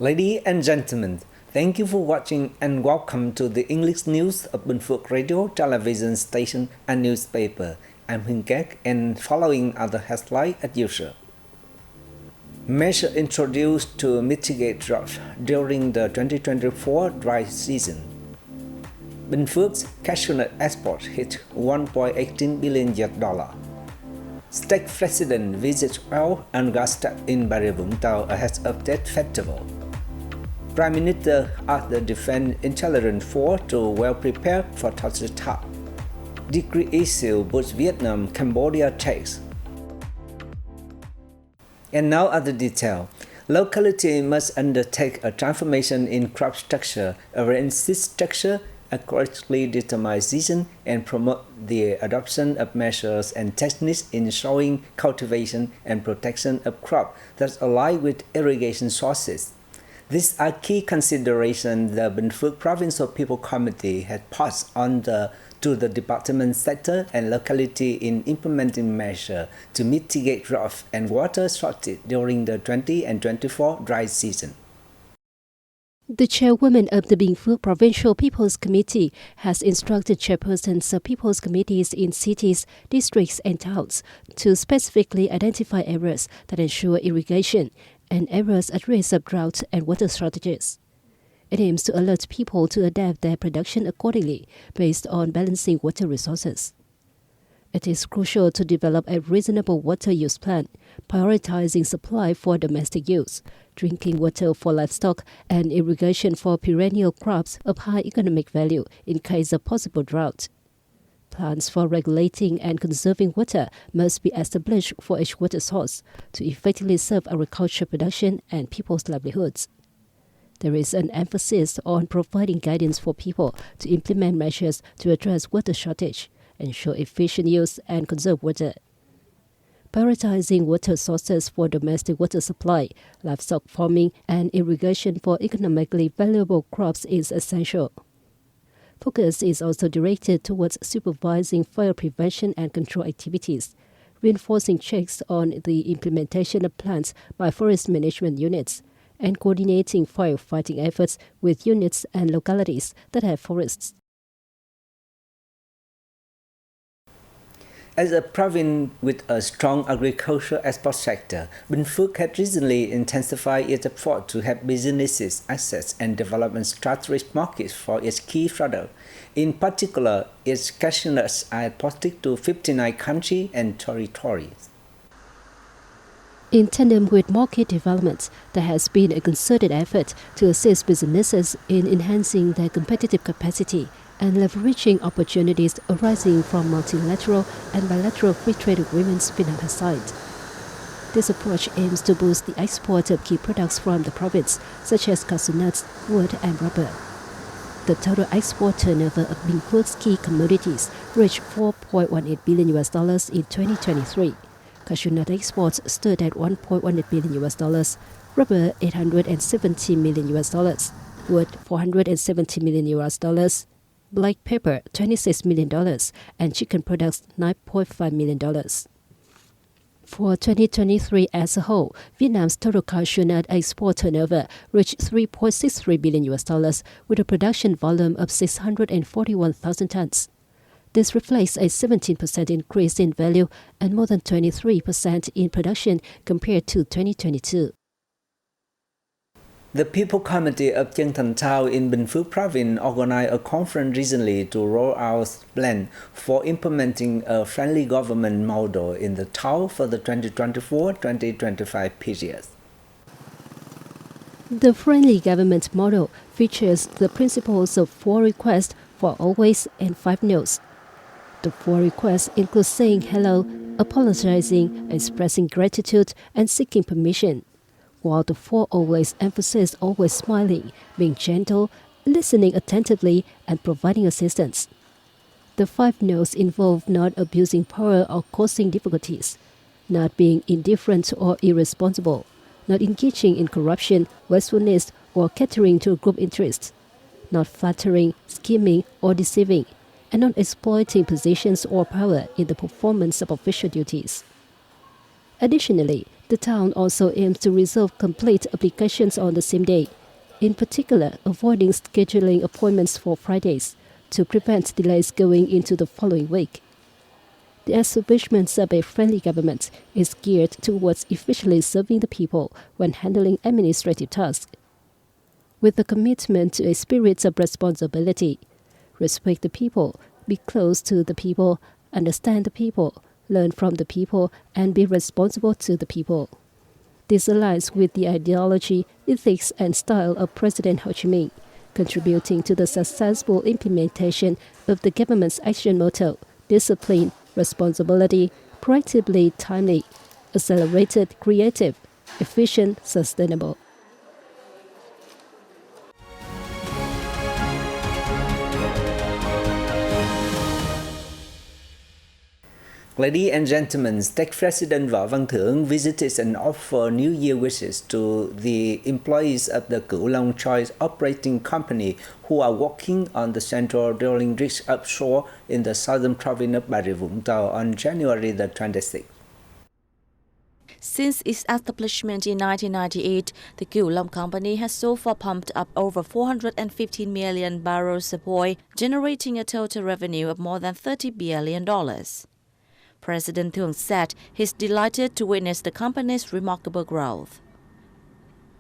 Ladies and gentlemen, thank you for watching and welcome to the English news of Binh Phuoc radio, television station and newspaper. I'm Binh Phuoc and following are the headlines as usual. Measures introduced to mitigate drought during the 2024 dry season. Binh Phuoc's cashew nut export hit $1.18 billion. State President visits oil and gas tap in Bà Rịa Vũng Tàu ahead of that festival. Prime Minister asked the Defense Intelligence Force to well prepared for such attack. Decree issue boosts Vietnam-Cambodia ties. And now other detail. Locality must undertake a transformation in crop structure, arrange seed structure, accurately determine season, and promote the adoption of measures and techniques in sowing, cultivation, and protection of crop that align with irrigation sources. These are key considerations the Binh Phuoc Provincial People Committee had passed on to the department sector and locality in implementing measures to mitigate drought and water shortage during the 2024 dry season. The chairwoman of the Binh Phuoc Provincial People's Committee has instructed chairpersons of people's committees in cities, districts and towns to specifically identify areas that ensure irrigation and areas at risk of drought and water shortages. It aims to alert people to adapt their production accordingly based on balancing water resources. It is crucial to develop a reasonable water use plan, prioritizing supply for domestic use, drinking water for livestock, and irrigation for perennial crops of high economic value in case of possible drought. Plans for regulating and conserving water must be established for each water source to effectively serve agricultural production and people's livelihoods. There is an emphasis on providing guidance for people to implement measures to address water shortage, ensure efficient use, and conserve water. Prioritizing water sources for domestic water supply, livestock farming, and irrigation for economically valuable crops is essential. Focus is also directed towards supervising fire prevention and control activities, reinforcing checks on the implementation of plans by forest management units, and coordinating firefighting efforts with units and localities that have forests. As a province with a strong agricultural export sector, Binh Phuoc had recently intensified its effort to help businesses access and develop strategic markets for its key product. In particular, its cashew nuts are exported to 59 countries and territories. In tandem with market development, there has been a concerted effort to assist businesses in enhancing their competitive capacity and leveraging opportunities arising from multilateral and bilateral free trade agreements Vietnam has signed. This approach aims to boost the export of key products from the province, such as cashew nuts, wood, and rubber. The total export turnover of Binh Phuoc's key commodities reached $4.18 billion in 2023. Cashew nut exports stood at $1.18 billion, rubber $870 million, wood $470 million, black pepper $26 million, and chicken products $9.5 million. For 2023 as a whole, Vietnam's total cashew nut export turnover reached $3.63 billion with a production volume of 641,000 tons. This reflects a 17% increase in value and more than 23% in production compared to 2022. The People Committee of Chương Town in Binh Phuoc Province organized a conference recently to roll out a plan for implementing a friendly government model in the town for the 2024-2025 period. The friendly government model features the principles of 4 requests for always and 5 no's. The 4 requests include saying hello, apologizing, expressing gratitude, and seeking permission, while the 4 always emphasize always smiling, being gentle, listening attentively, and providing assistance. The 5 no's involve not abusing power or causing difficulties, not being indifferent or irresponsible, not engaging in corruption, wastefulness, or catering to group interests, not flattering, scheming, or deceiving, and not exploiting positions or power in the performance of official duties. Additionally, The town also aims to resolve complete applications on the same day, in particular avoiding scheduling appointments for Fridays to prevent delays going into the following week. The establishment of a friendly government is geared towards efficiently serving the people when handling administrative tasks, with a commitment to a spirit of responsibility. Respect the people, be close to the people, understand the people, learn from the people, and be responsible to the people. This aligns with the ideology, ethics, and style of President Ho Chi Minh, contributing to the successful implementation of the government's action motto, discipline, responsibility, proactively timely, accelerated, creative, efficient, sustainable. Ladies and gentlemen, Tech President Võ Văn Thưởng visited and offered New Year wishes to the employees of the Cửu Long Choice Operating Company who are working on the central drilling rigs offshore in the southern province of Bà Rịa Vũng Tàu on January the 26th. Since its establishment in 1998, the Cửu Long Company has so far pumped up over 415 million barrels of oil, generating a total revenue of more than $30 billion. President Thưởng said he's delighted to witness the company's remarkable growth.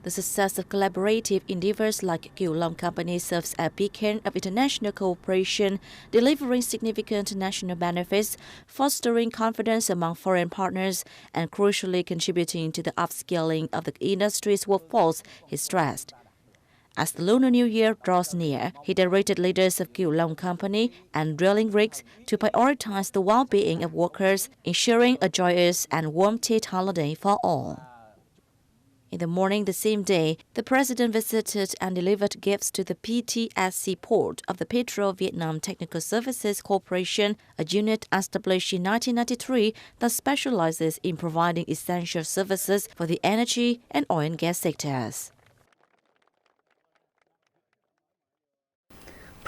The success of collaborative endeavors like Cửu Long Company serves as a beacon of international cooperation, delivering significant national benefits, fostering confidence among foreign partners, and crucially contributing to the upskilling of the industry's workforce, he stressed. As the Lunar New Year draws near, he directed leaders of Cửu Long Company and drilling rigs to prioritize the well-being of workers, ensuring a joyous and warm Tết holiday for all. In the morning the same day, the President visited and delivered gifts to the PTSC port of the Petro-Vietnam Technical Services Corporation, a unit established in 1993 that specializes in providing essential services for the energy and oil and gas sectors.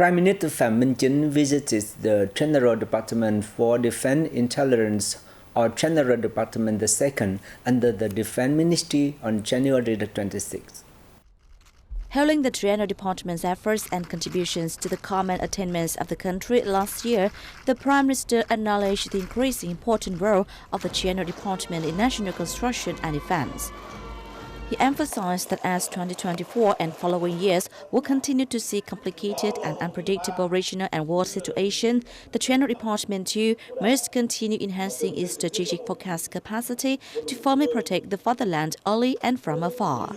Prime Minister Phạm Minh Chính visited the General Department for Defense Intelligence, or General Department II, under the Defense Ministry on January the 26th. Hailing the General Department's efforts and contributions to the common attainments of the country last year, the Prime Minister acknowledged the increasingly important role of the General Department in national construction and defense. He emphasized that as 2024 and following years will continue to see complicated and unpredictable regional and world situation, the General Department too must continue enhancing its strategic forecast capacity to firmly protect the fatherland early and from afar.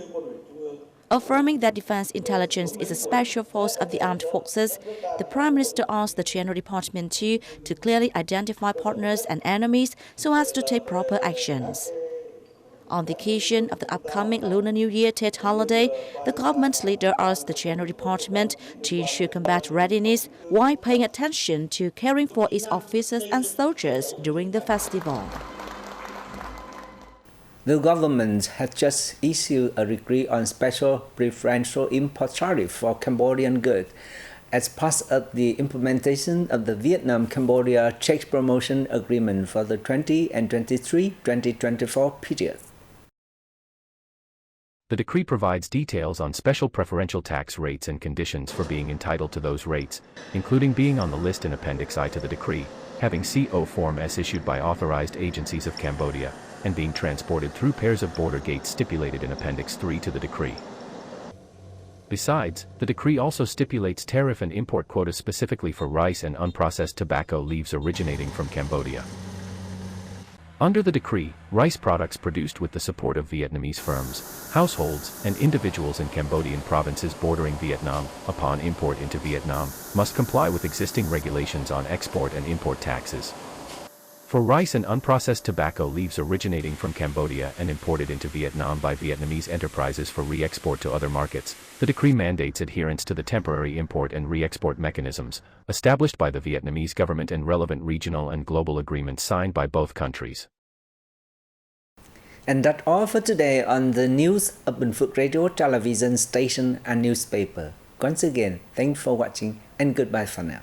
Affirming that defense intelligence is a special force of the armed forces, the Prime Minister asked the General Department too to clearly identify partners and enemies so as to take proper actions. On the occasion of the upcoming Lunar New Year Tết holiday, the government leader asked the General Department to ensure combat readiness while paying attention to caring for its officers and soldiers during the festival. The government has just issued a decree on special preferential import tariff for Cambodian goods as part of the implementation of the Vietnam-Cambodia Trade Promotion Agreement for the 20 and 2024 period. The decree provides details on special preferential tax rates and conditions for being entitled to those rates, including being on the list in Appendix I to the decree, having CO Form S issued by authorized agencies of Cambodia, and being transported through pairs of border gates stipulated in Appendix III to the decree. Besides, the decree also stipulates tariff and import quotas specifically for rice and unprocessed tobacco leaves originating from Cambodia. Under the decree, rice products produced with the support of Vietnamese firms, households, and individuals in Cambodian provinces bordering Vietnam, upon import into Vietnam, must comply with existing regulations on export and import taxes. For rice and unprocessed tobacco leaves originating from Cambodia and imported into Vietnam by Vietnamese enterprises for re-export to other markets, the decree mandates adherence to the temporary import and re-export mechanisms established by the Vietnamese government and relevant regional and global agreements signed by both countries. And that's all for today on the news of Bình Phuoc Radio, television station and newspaper. Once again, thanks for watching and goodbye for now.